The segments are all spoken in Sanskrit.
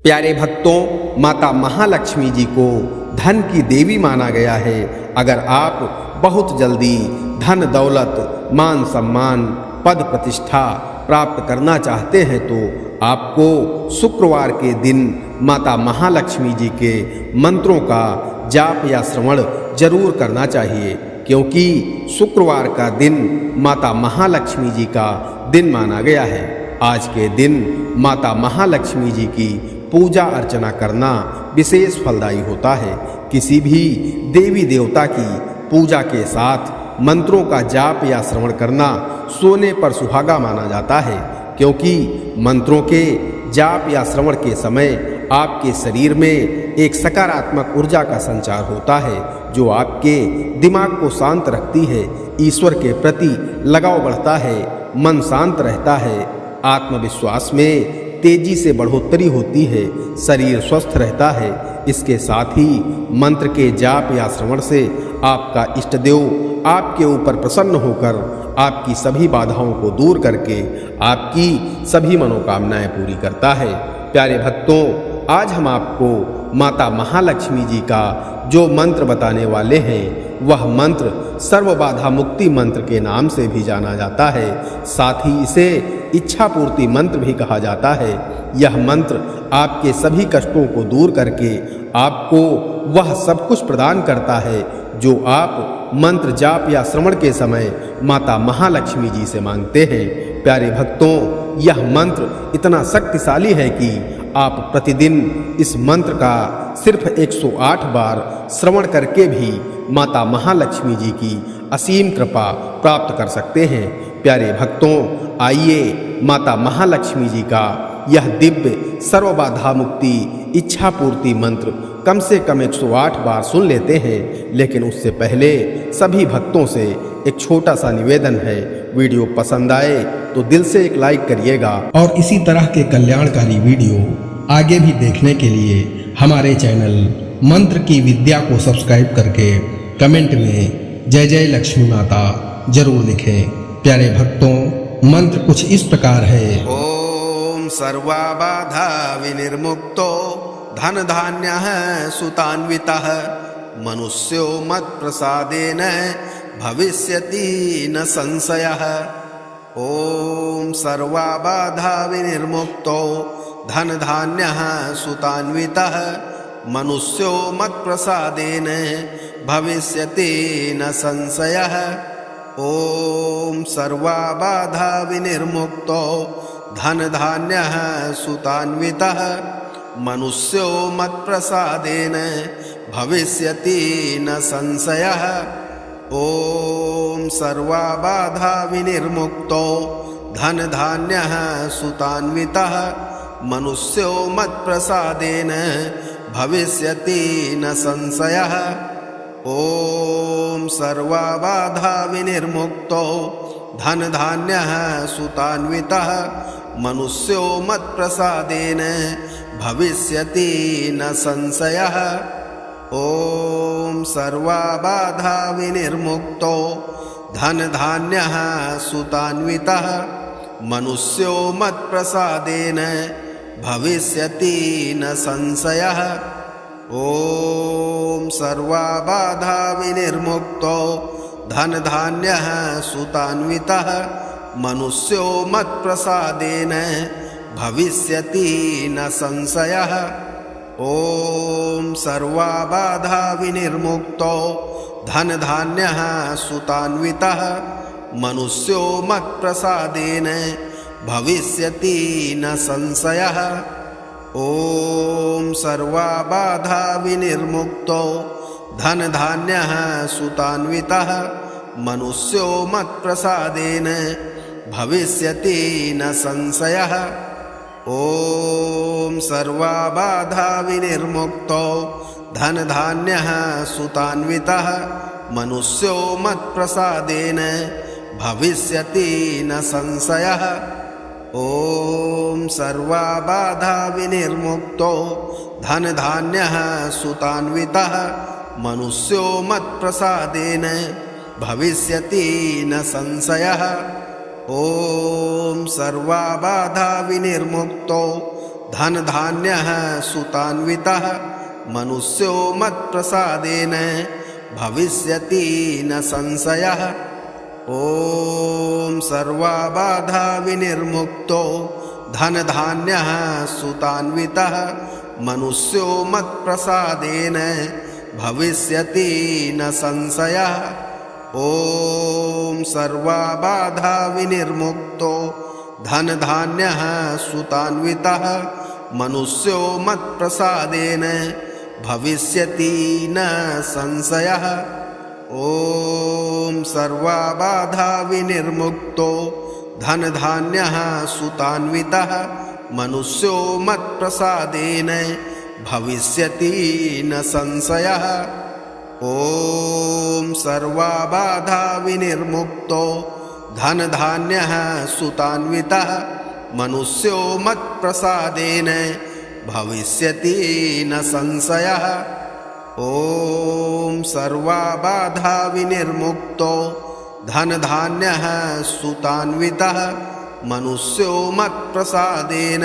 प्यारे भक्तों, माता महालक्ष्मी जी को धन की देवी माना गया है। अगर आप बहुत जल्दी धन दौलत मान सम्मान पद प्रतिष्ठा प्राप्त करना चाहते हैं तो आपको शुक्रवार के दिन माता महालक्ष्मी जी के मंत्रों का जाप या श्रवण जरूर करना चाहिए, क्योंकि शुक्रवार का दिन माता महालक्ष्मी जी का दिन माना गया है। आज के दिन माता महालक्ष्मी जी की पूजा अर्चना करना विशेष फलदायी होता है। किसी भी देवी देवता की पूजा के साथ मंत्रों का जाप या श्रवण करना सोने पर सुहागा माना जाता है, क्योंकि मंत्रों के जाप या श्रवण के समय आपके शरीर में एक सकारात्मक ऊर्जा का संचार होता है, जो आपके दिमाग को शांत रखती है। ईश्वर के प्रति लगाव बढ़ता है, मन शांत रहता है, आत्मविश्वास में तेजी से बढ़ोतरी होती है, शरीर स्वस्थ रहता है। इसके साथ ही मंत्र के जाप या श्रवण से आपका इष्ट देव आपके ऊपर प्रसन्न होकर आपकी सभी बाधाओं को दूर करके आपकी सभी मनोकामनाएं पूरी करता है। प्यारे भक्तों, आज हम आपको माता महालक्ष्मी जी का जो मंत्र बताने वाले हैं, वह मंत्र सर्व बाधा मुक्ति मंत्र के नाम से भी जाना जाता है। साथ ही इसे इच्छा पूर्ति मंत्र भी कहा जाता है। यह मंत्र आपके सभी कष्टों को दूर करके आपको वह सब कुछ प्रदान करता है जो आप मंत्र जाप या श्रवण के समय माता महालक्ष्मी जी से मांगते हैं। प्यारे भक्तों, यह मंत्र इतना शक्तिशाली है कि आप प्रतिदिन इस मंत्र का सिर्फ 108 बार श्रवण करके भी माता महालक्ष्मी जी की असीम कृपा प्राप्त कर सकते हैं। प्यारे भक्तों, आइए माता महालक्ष्मी जी का यह दिव्य सर्वबाधा मुक्ति इच्छा पूर्ति मंत्र कम से कम 108 बार सुन लेते हैं। लेकिन उससे पहले सभी भक्तों से एक छोटा सा निवेदन है, वीडियो पसंद आए तो दिल से एक लाइक करिएगा और इसी तरह के कल्याणकारी वीडियो आगे भी देखने के लिए हमारे चैनल मंत्र की विद्या को सब्सक्राइब करके कमेंट में जय जय लक्ष्मी माता जरूर लिखें। प्यारे भक्तों, मंत्र कुछ इस प्रकार है। ओम सर्वाबाधा विनिर्मुक्तो धन धान्य सुतान्वितः मनुष्यो मत प्रसादेन भविष्यति न संशयः। ओम सर्वाबाधा विनिर्मुक्तो धन धान्य सुतान्वितः मनुष्यो मत प्रसादेन भविष्यति न संशयः। ओम सर्वाबाधा विनिर्मुक्तो धन धान्य सुतान्वितः मनुष्यो मत प्रसादेन भविष्यति न संशयः। ओम सर्वाबाधा विनिर्मुक्तो धन धान्य सुतान्वितः मनुष्यो मत प्रसादेन भविष्यति न संशयः। ओम सर्वाबाधा विनिर्मुक्तो धन धान्य सुतान्वितः मनुष्यो मत प्रसादेन भविष्यति न संशयः। ओम सर्वाबाधा विनिर्मुक्तो धन धान्य सुतान्वितः मनुष्यो मत प्रसादेन भविष्यति न संशयः। ओम सर्वाबाधा विनिर्मुक्तो धन धान्य सुतान्वितः मनुष्यो मत प्रसादेन भविष्यति न संशयः। ओम सर्वाबाधा विनिर्मुक्तो धन धान्य सुतान्वितः मनुष्यो मत प्रसादेन भविष्यति न संशयः। ओम सर्वाबाधा विनिर्मुक्तो धन धान्य सुतान्वितः मनुष्यो मत प्रसादेन भविष्यति न संशयः। ओम सर्वाबाधा विनिर्मुक्तो धन धान्य सुतान्वितः मनुष्यो मत प्रसादेन भविष्यति न संशयः। ओम सर्वाबाधा विनिर्मुक्तो धन धान्य सुतान्वितः मनुष्यो मत प्रसादेन भविष्यति न संशयः। ओम सर्वाबाधा विनिर्मुक्तो धनधान्यः सुतान्वितः मनुष्यो मत्प्रसादेन भविष्यति न संशयः। ॐ सर्वबाधा विनिर्मुक्तो धनधान्यः सुतान्वितः मनुष्यो मत्प्रसादेन भविष्यति न संशयः। ॐ सर्वबाधा विनिर्मुक्तो धनधान्यः सुतान्वितः मनुष्यो मत्प्रसादेन भविष्यति न संशयः। ॐ सर्वबाधा विनिर्मुक्तो धनधान्यः सुतान्वितः मनुष्यो मत्प्रसादेन भविष्यति न संशयः। ॐ सर्वबाधा विनिर्मुक्तो धनधान्यः सुतान्वितः मनुष्यो मत्प्रसादेन भविष्यति न संशयः। ॐ सर्वबाधा विनिर्मुक्तो धनधान्यः सुतान्वितः मनुष्यो मत्प्रसादेन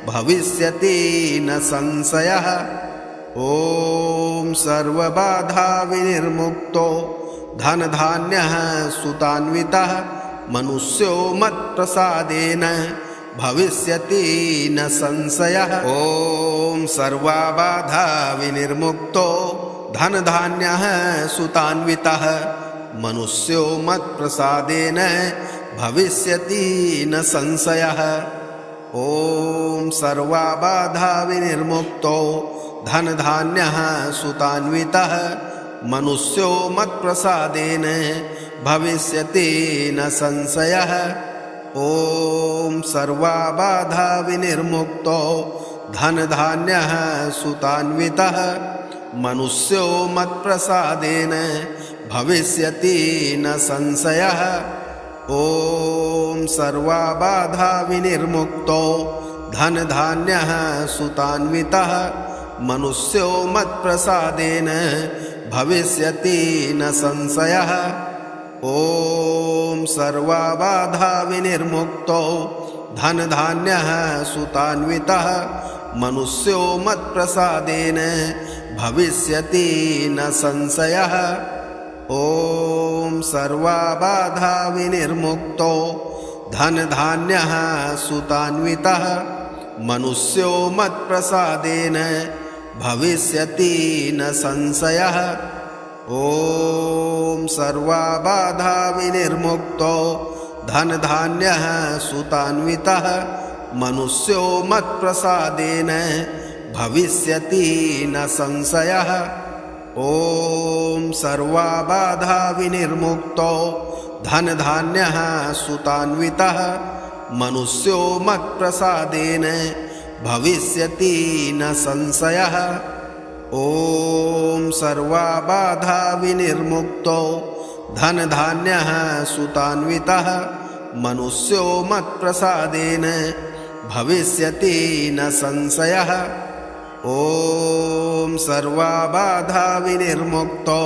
भविष्यति न संशयः। ॐ सर्वबाधा विनिर्मुक्तो धनधान्यः सुतान्वितः मनुष्यो मत्प्रसादेन भविष्यति न संशयः। ॐ सर्वबाधा विनिर्मुक्तो धनधान्यः सुतान्वितः मनुष्यो मत्प्रसादेन भविष्यति न संशयः। ॐ सर्वबाधा विनिर्मुक्तो धनधान्यः सुतान्वितः मनुष्यो मत्प्रसादेन भविष्यति न संशयः। ॐ सर्वबाधा विनिर्मुक्तो धनधान्यः सुतान्वितः मनुष्यो मत्प्रसादेन भविष्यति न संशयः। ॐ सर्वबाधा विनिर्मुक्तो धनधान्यः सुतान्वितः मनुष्यो मत्प्रसादेन भविष्यति न संशयः। ॐ सर्वबाधा विनिर्मुक्तो धनधान्यः सुतान्वितः मनुष्यो मत्प्रसादेन भविष्यति न संशयः। ॐ सर्वबाधा विनिर्मुक्तो धनधान्यः सुतान्वितः मनुष्यो मत्प्रसादेन भविष्यति न संशयः। ॐ सर्वबाधा विनिर्मुक्तो धनधान्यः सुतान्वितः मनुष्यो मत्प्रसादेन भविष्यति न संशयः। ॐ सर्वबाधा विनिर्मुक्तो धनधान्यः सुतान्वितः मनुष्यो मत्प्रसादेन भविष्यति न संशयः। ॐ सर्वबाधा विनिर्मुक्तो धनधान्यः सुतान्वितः मनुष्यो मत्प्रसादेन भविष्यति न संशयः। ॐ सर्वबाधा विनिर्मुक्तो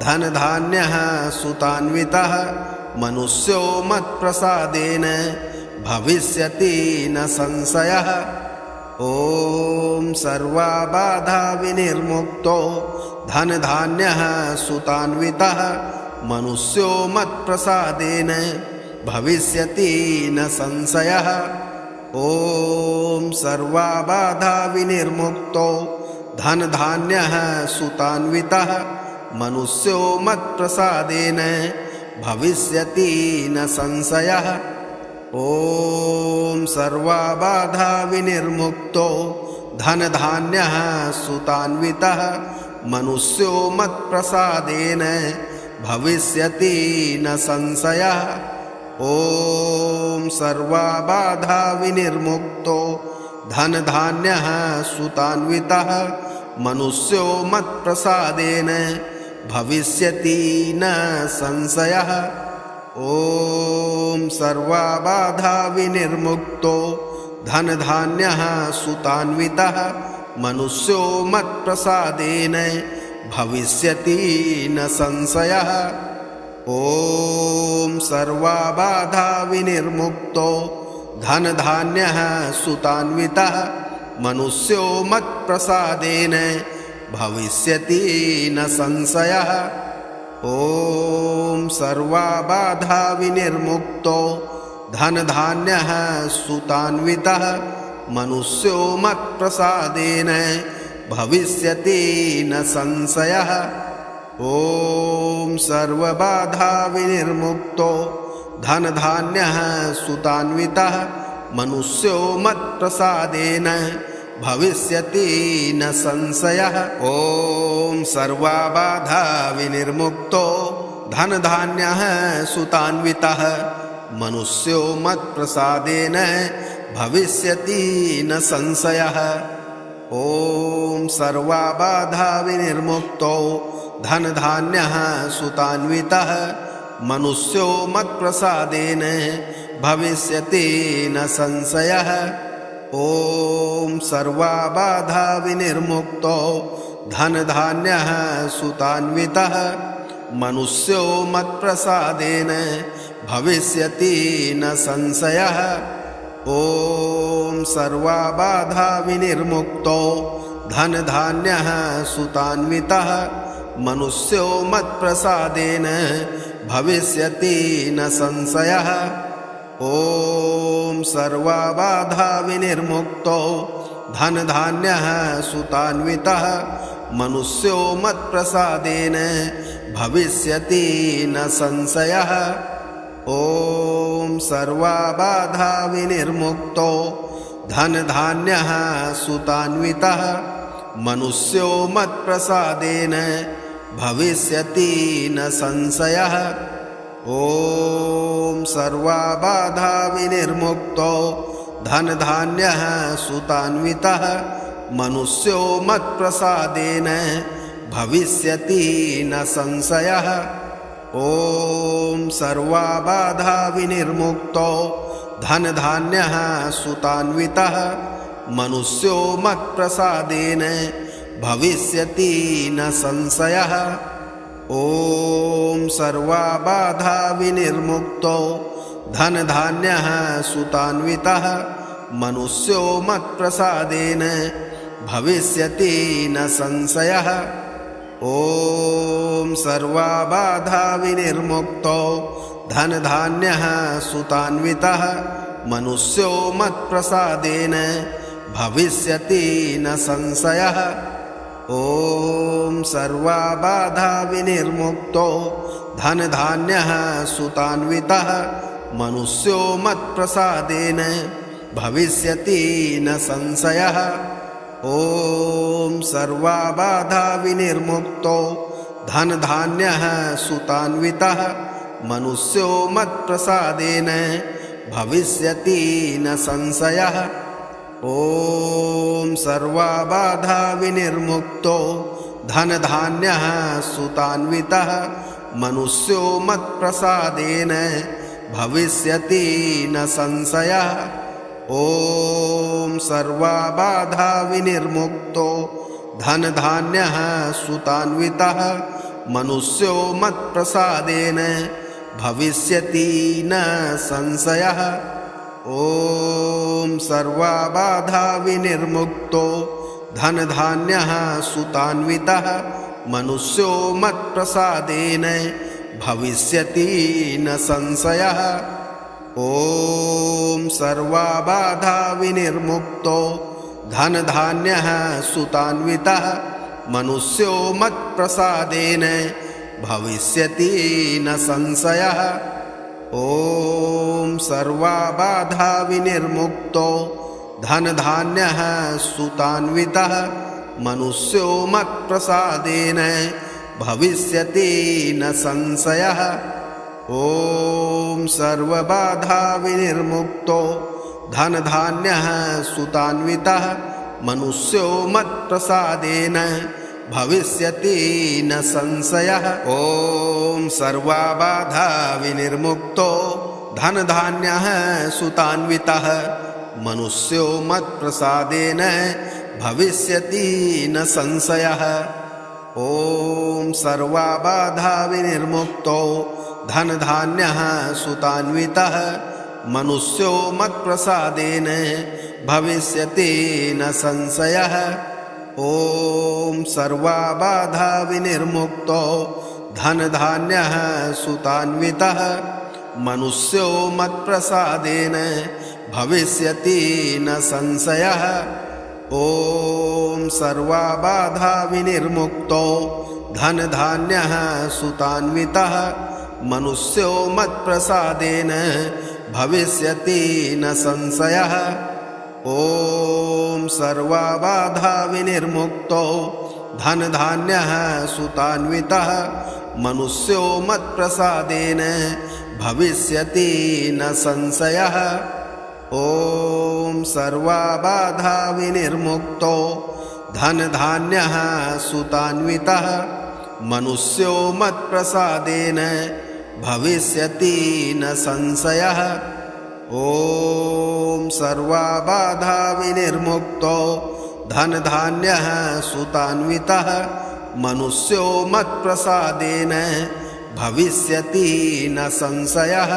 धनधान्यः सुतान्वितः मनुष्यो मत्प्रसादेन भविष्यति न संशयः। ॐ सर्वबाधा विनिर्मुक्तो धनधान्यः सुतान्वितः मनुष्यो मत्प्रसादेन भविष्यति न संशयः। ॐ सर्वबाधा विनिर्मुक्तो धनधान्यः सुतान्वितः मनुष्यो मत्प्रसादेन भविष्यति न संशयः। ॐ सर्वबाधा विनिर्मुक्तो धनधान्यः सुतान्वितः मनुष्यो मत्प्रसादेन भविष्यति न संशयः। ॐ सर्वबाधा विनिर्मुक्तो धनधान्यः सुतान्वितः मनुष्यो मत्प्रसादेन भविष्यति न संशयः। ॐ सर्वबाधा विनिर्मुक्तो धनधान्यः सुतान्वितः मनुष्यो मत्प्रसादेन भविष्यति न संशयः। ॐ सर्वबाधा विनिर्मुक्तो धनधान्यः सुतान्वितः मनुष्यो मत्प्रसादेन भविष्यति न संशयः। ॐ सर्वबाधा विनिर्मुक्तो धनधान्यः सुतान्वितः मनुष्यो मत्प्रसादेन भविष्यति न संशयः। ॐ सर्वबाधा विनिर्मुक्तो धनधान्यः सुतान्वितः मनुष्यो मत्प्रसादेन भविष्यति न संशयः। ॐ सर्वबाधा विनिर्मुक्तो धनधान्यः सुतान्वितः मनुष्यो मत्प्रसादेन भविष्यति न संशयः। ॐ सर्वबाधा विनिर्मुक्तो धनधान्यः सुतान्वितः मनुष्यो मत्प्रसादेन भविष्यति न संशयः। ॐ सर्वबाधा विनिर्मुक्तो धनधान्यः सुतान्वितः मनुष्यो मत्प्रसादेन भविष्यति न संशयः। ॐ सर्वबाधा विनिर्मुक्तो धनधान्यः सुतान्वितः मनुष्यो मत्प्रसादेन भविष्यति न संशयः। ॐ सर्वबाधा विनिर्मुक्तो धनधान्यः सुतान्वितः मनुष्यो मत्प्रसादेन भविष्यति न संशयः। ॐ सर्वबाधा विनिर्मुक्तो धनधान्यः सुतान्वितः मनुष्यो मत्प्रसादेन भविष्यति न संशयः। ॐ सर्वबाधा विनिर्मुक्तो धनधान्यः सुतान्वितः मनुष्यो मत्प्रसादेन भविष्यति न संशयः। ॐ सर्वबाधा विनिर्मुक्तो धनधान्यः सुतान्वितः मनुष्यो मत्प्रसादेन भविष्यति न संशयः। ॐ सर्वबाधा विनिर्मुक्तो धनधान्यः सुतान्वितः मनुष्यो मत्प्रसादेन भविष्यति न संशयः। ॐ सर्वबाधा विनिर्मुक्तो धनधान्यः सुतान्वितः मनुष्यो मत्प्रसादेन भविष्यति न संशयः। ॐ सर्वबाधा विनिर्मुक्तो धनधान्यः सुतान्वितः मनुष्यो मत्प्रसादेन भविष्यति न संशयः। ॐ सर्वबाधा विनिर्मुक्तो धनधान्यः सुतान्वितः मनुष्यो मत्प्रसादेन भविष्यति न संशयः। ॐ सर्वबाधा विनिर्मुक्तो धनधान्यः सुतान्वितः मनुष्यो मत्प्रसादेन भविष्यति न संशयः। ॐ सर्वबाधा विनिर्मुक्तो धनधान्यः सुतान्वितः मनुष्यो मत्प्रसादेन भविष्यति न संशयः। ॐ सर्वबाधा विनिर्मुक्तो धनधान्यः सुतान्वितः मनुष्यो मत्प्रसादेन भविष्यति न संशयः। ॐ सर्वबाधा विनिर्मुक्तो धनधान्यः सुतान्वितः मनुष्यो मत्प्रसादेन भविष्यति न संशयः। ॐ सर्वबाधा विनिर्मुक्तो धनधान्यः सुतान्वितः मनुष्यो मत्प्रसादेन भविष्यति न संशयः। ॐ सर्वबाधा विनिर्मुक्तो धनधान्यः सुतान्वितः मनुष्यो मत्प्रसादेन भविष्यति न संशयः। ॐ सर्वबाधा विनिर्मुक्तो धनधान्यः सुतान्वितः मनुष्यो मत्प्रसादेन भविष्यति न संशयः। ॐ सर्वबाधा विनिर्मुक्तो धनधान्यः सुतान्वितः मनुष्यो मत्प्रसादेन भविष्यति न संशयः। ॐ सर्वाबाधा विनिर्मुक्तो धनधान्यः सुतान्वितः मनुष्यो मत्प्रसादेन भविष्यति न संशयः। ॐ सर्वाबाधा विनिर्मुक्तो धनधान्यः सुतान्वितः मनुष्यो मत्प्रसादेन भविष्यति न संशयः। ॐ सर्वाबाधा विनिर्मुक्तो धनधान्यः सुतान्वितः मनुष्यो मत्प्रसादेन भविष्यति न संशयः। ॐ सर्वाबाधा विनिर्मुक्तो धनधान्यः सुतान्वितः मनुष्यो मत्प्रसादेन भविष्यति न संशयः। ॐ सर्वाबाधा विनिर्मुक्तो धनधान्यः सुतान्वितः मनुष्यो मत्प्रसादेन भविष्यति न संशयः।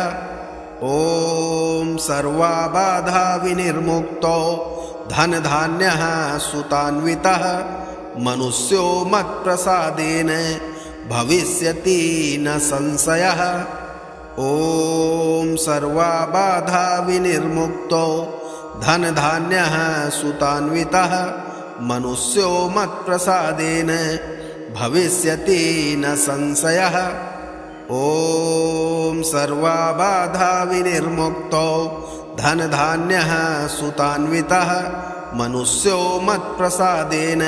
ॐ सर्वाबाधा विनिर्मुक्तो धनधान्यः सुतान्वितः मनुष्यो मत्प्रसादेन भविष्यति न संशयः। ॐ सर्वाबाधा विनिर्मुक्तो धनधान्यः सुतान्वितः मनुष्यो मत्प्रसादेन भविष्यति न संशयः। ॐ सर्वाबाधा विनिर्मुक्तो धनधान्यः सुतान्वितः मनुष्यो मत्प्रसादेन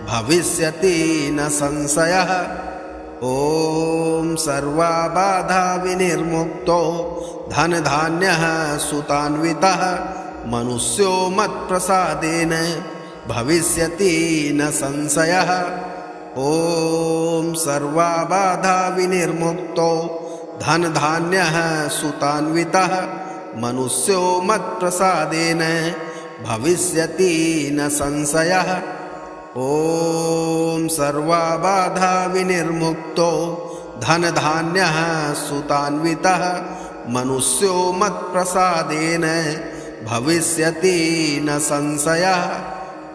भविष्यति न संशयः। ॐ सर्वाबाधा विनिर्मुक्तो धनधान्यः सुतान्वितः मनुष्यो मत्प्रसादेन भविष्यति न संशयः। ॐ सर्वाबाधा विनिर्मुक्तो धनधान्यः सुतान्वितः मनुष्यो मत्प्रसादेन भविष्यति न संशयः। ॐ सर्वाबाधा विनिर्मुक्तो धनधान्यः सुतान्वितः मनुष्यो मत्प्रसादेन भविष्यति न संशयः।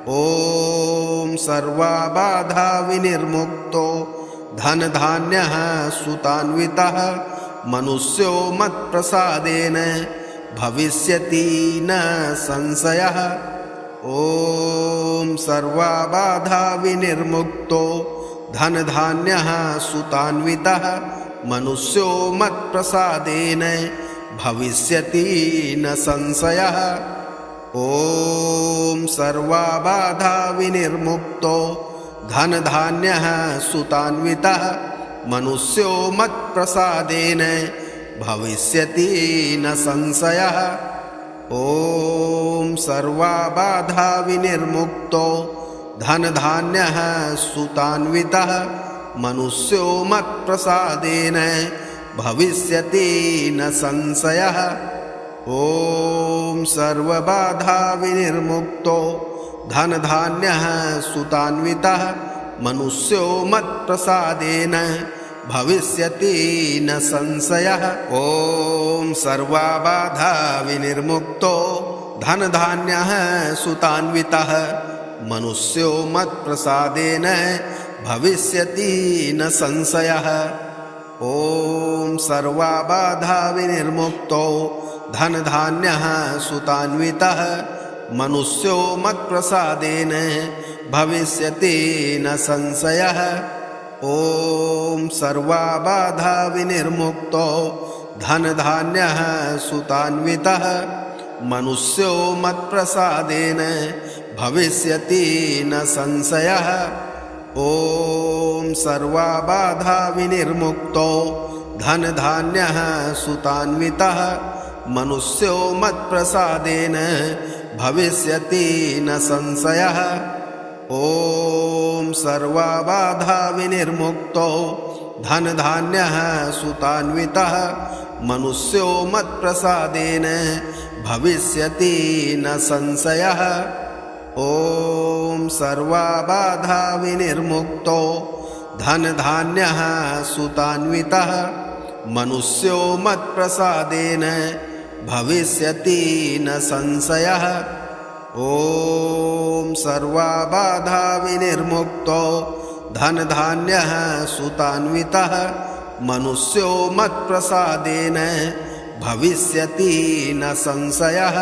ॐ सर्वाबाधा विनिर्मुक्तो धनधान्यः सुतान्वितः मनुष्यो मत्प्रसादेन भविष्यति न संशयः। ॐ सर्वाबाधा विनिर्मुक्तो धनधान्यः सुतान्वितः मनुष्यो मत्प्रसादेन भविष्यति न संशयः। ॐ सर्वाबाधा विनिर्मुक्तो धनधान्यः सुतान्वितः मनुष्यो मत्प्रसादेन भविष्यति न संशयः। ॐ सर्वाबाधा विनिर्मुक्तो धनधान्यः सुतान्वितः मनुष्यो मत्प्रसादेन भविष्यति न संशयः। ॐ सर्वबाधा विनिर्मुक्तो धनधान्यः सुतान्वितः मनुष्यो मत्प्रसादेन भविष्यति न संशयः। ॐ सर्वबाधा विनिर्मुक्तो धनधान्यः सुतान्वितः मनुष्यो मत्प्रसादेन भविष्यति न संशयः। ॐ सर्वबाधा विनिर्मुक्तो धनधान्यः सुतान्वितः मनुष्यो मत्प्रसादेन भविष्यति न संशयः। ॐ सर्वबाधा विनिर्मुक्तो धनधान्यः सुतान्वितः मनुष्यो मत्प्रसादेन भविष्यति न संशयः। ॐ सर्वबाधा विनिर्मुक्तो धनधान्यः सुतान्वितः मनुष्यो मत्प्रसादेन भविष्यति न संशयः। ॐ सर्वबाधा विनिर्मुक्तो धनधान्यः सुतान्वितः मनुष्यो मत्प्रसादेन भविष्यति न संशयः। ॐ सर्वबाधा विनिर्मुक्तो धनधान्यः सुतान्वितः मनुष्यो मत्प्रसादेन भविष्यति न संशयः। ॐ सर्वबाधा विनिर्मुक्तो धनधान्यः सुतान्वितः मनुष्यो मत्प्रसादेन भविष्यति न संशयः।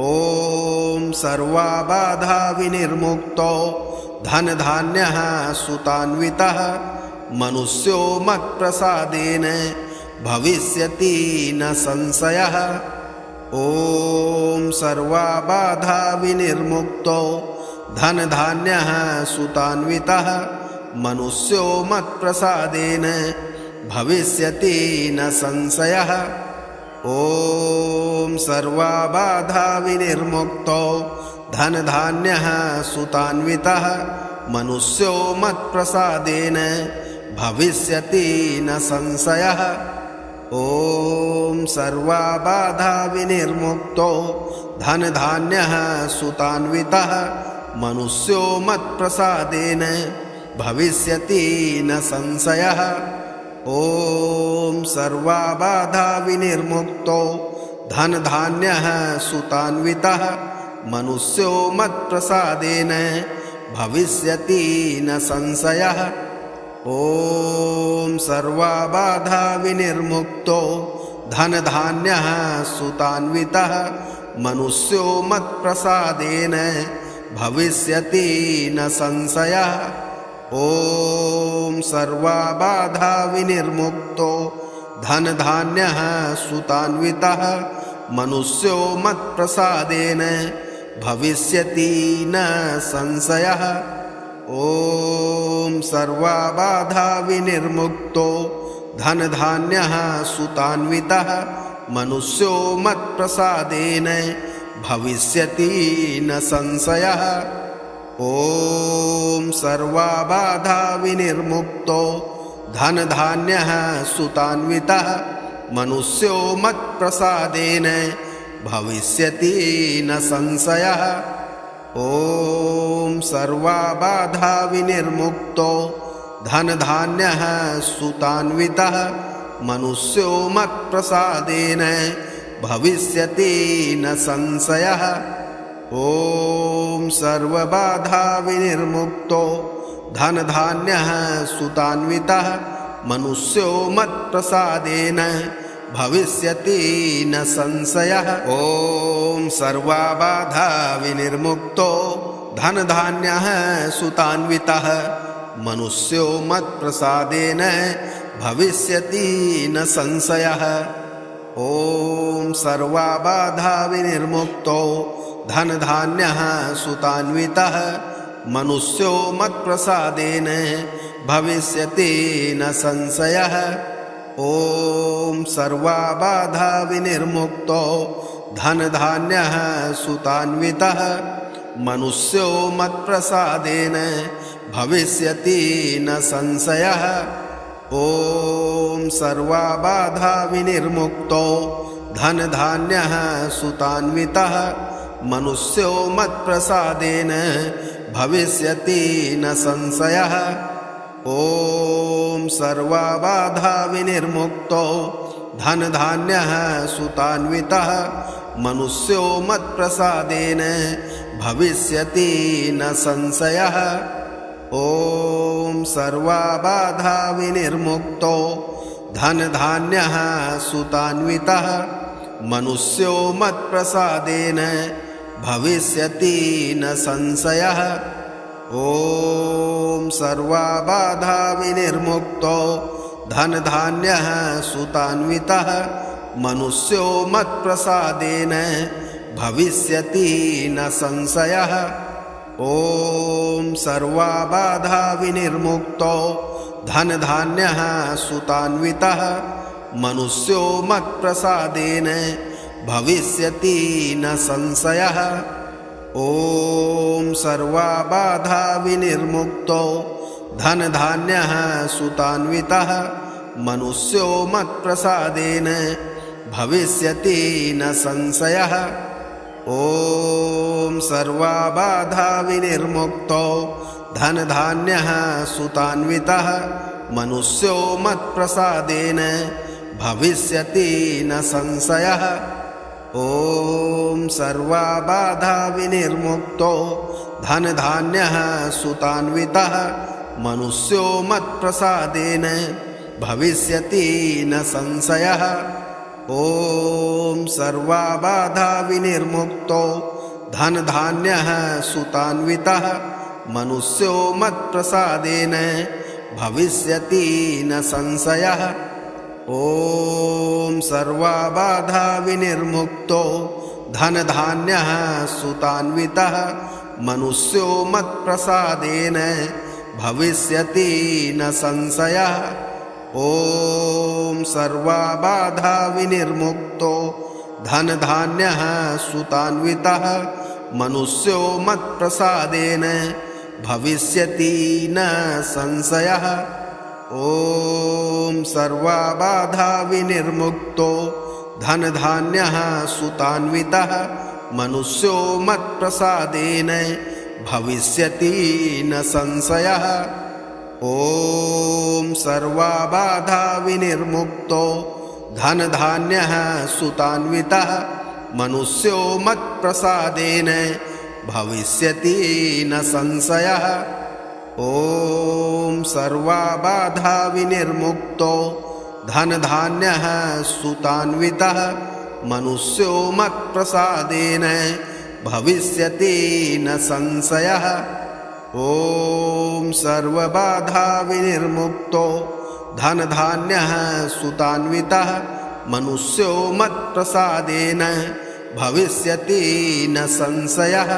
ॐ सर्वबाधा विनिर्मुक्तो धनधान्यः सुतान्वितः मनुष्यो मत्प्रसादेन भविष्यति न संशयः। ॐ सर्वबाधा विनिर्मुक्तो धनधान्यः सुतान्वितः मनुष्यो मत्प्रसादेन भविष्यति न संशयः। ॐ सर्वबाधा विनिर्मुक्तो धनधान्यः सुतान्वितः मनुष्यो मत्प्रसादेन भविष्यति न संशयः। ॐ सर्वबाधा विनिर्मुक्तो धनधान्यः सुतान्वितः मनुष्यो मत्प्रसादेन भविष्यति न संशयः। ॐ सर्वबाधा विनिर्मुक्तो धनधान्यः सुतान्वितः मनुष्यो मत्प्रसादेन भविष्यति न संशयः। ॐ सर्वबाधा विनिर्मुक्तो धनधान्यः सुतान्वितः मनुष्यो मत्प्रसादेन भविष्यति न संशयः। ॐ सर्वबाधा विनिर्मुक्तो धनधान्यः सुतान्वितः मनुष्यो मत्प्रसादेन भविष्यति न संशयः। ॐ सर्वबाधा विनिर्मुक्तो धनधान्यः सुतान्वितः मनुष्यो मत्प्रसादेन भविष्यति न संशयः। ॐ सर्वबाधा विनिर्मुक्तो धनधान्यः सुतान्वितः मनुष्यो मत्प्रसादेन भविष्यति न संशयः। ॐ सर्वबाधा विनिर्मुक्तो धनधान्यः सुतान्वितः मनुष्यो मत्प्रसादेन भविष्यति न संशयः। ॐ सर्वबाधा विनिर्मुक्तो धनधान्यः सुतान्वितः मनुष्यो मत्प्रसादेन भविष्यति न संशयः। ॐ सर्वबाधा विनिर्मुक्तो धनधान्यः सुतान्वितः मनुष्यो मत्प्रसादेन भविष्यति न संशयः। ॐ सर्वबाधा विनिर्मुक्तो धनधान्यः सुतान्वितः मनुष्यो मत्प्रसादेन भविष्यति न संशयः। ॐ सर्वबाधा विनिर्मुक्तो धनधान्यः सुतान्वितः मनुष्यो मत्प्रसादेन भविष्यति न संशयः। ॐ सर्वबाधा विनिर्मुक्तो धनधान्यः सुतान्वितः मनुष्यो मत्प्रसादेन भविष्यति न संशयः। ॐ सर्वबाधा विनिर्मुक्तो धनधान्यः सुतान्वितः मनुष्यो मत्प्रसादेन भविष्यति न संशयः। ॐ सर्वबाधा विनिर्मुक्तो धनधान्यः सुतान्वितः मनुष्यो मत्प्रसादेन भविष्यति न संशयः। ॐ सर्वबाधा विनिर्मुक्तो धनधान्यः सुतान्वितः मनुष्यो मत्प्रसादेन भविष्यति न संशयः। ॐ सर्वबाधा विनिर्मुक्तो धनधान्यः सुतान्वितः मनुष्यो मत्प्रसादेन भविष्यति न संशयः। ॐ सर्वबाधा विनिर्मुक्तो धनधान्यः सुतान्वितः मनुष्यो मत्प्रसादेन भविष्यति न संशयः। ॐ सर्वबाधा विनिर्मुक्तो धनधान्यः सुतान्वितः मनुष्यो मत्प्रसादेन भविष्यति न संशयः। ॐ सर्वाबाधा विनिर्मुक्तो धनधान्यः सुतान्वितः मनुष्यो मत्प्रसादेन भविष्यति न संशयः। ॐ सर्वाबाधा विनिर्मुक्तो धनधान्यः सुतान्वितः मनुष्यो मत्प्रसादेन भविष्यति न संशयः। ॐ सर्वाबाधा विनिर्मुक्तो धनधान्यः सुतान्वितः मनुष्यो मत्प्रसादेन भविष्यति न संशयः। ॐ सर्वाबाधा विनिर्मुक्तो धनधान्यः सुतान्वितः मनुष्यो मत्प्रसादेन भविष्यति न संशयः। ॐ सर्वाबाधा विनिर्मुक्तो धनधान्यः सुतान्वितः मनुष्यो मत्प्रसादेन भविष्यति न संशयः। ॐ सर्वाबाधा विनिर्मुक्तो धनधान्यः सुतान्वितः मनुष्यो मत्प्रसादेन भविष्यति न संशयः। ॐ सर्वाबाधा विनिर्मुक्तो धनधान्यः सुतान्वितः मनुष्यो मत्प्रसादेन भविष्यति न संशयः। ॐ सर्वबाधा विनिर्मुक्तो धनधान्यः सुतान्वितः मनुष्यो मत्प्रसादेन भविष्यति न संशयः।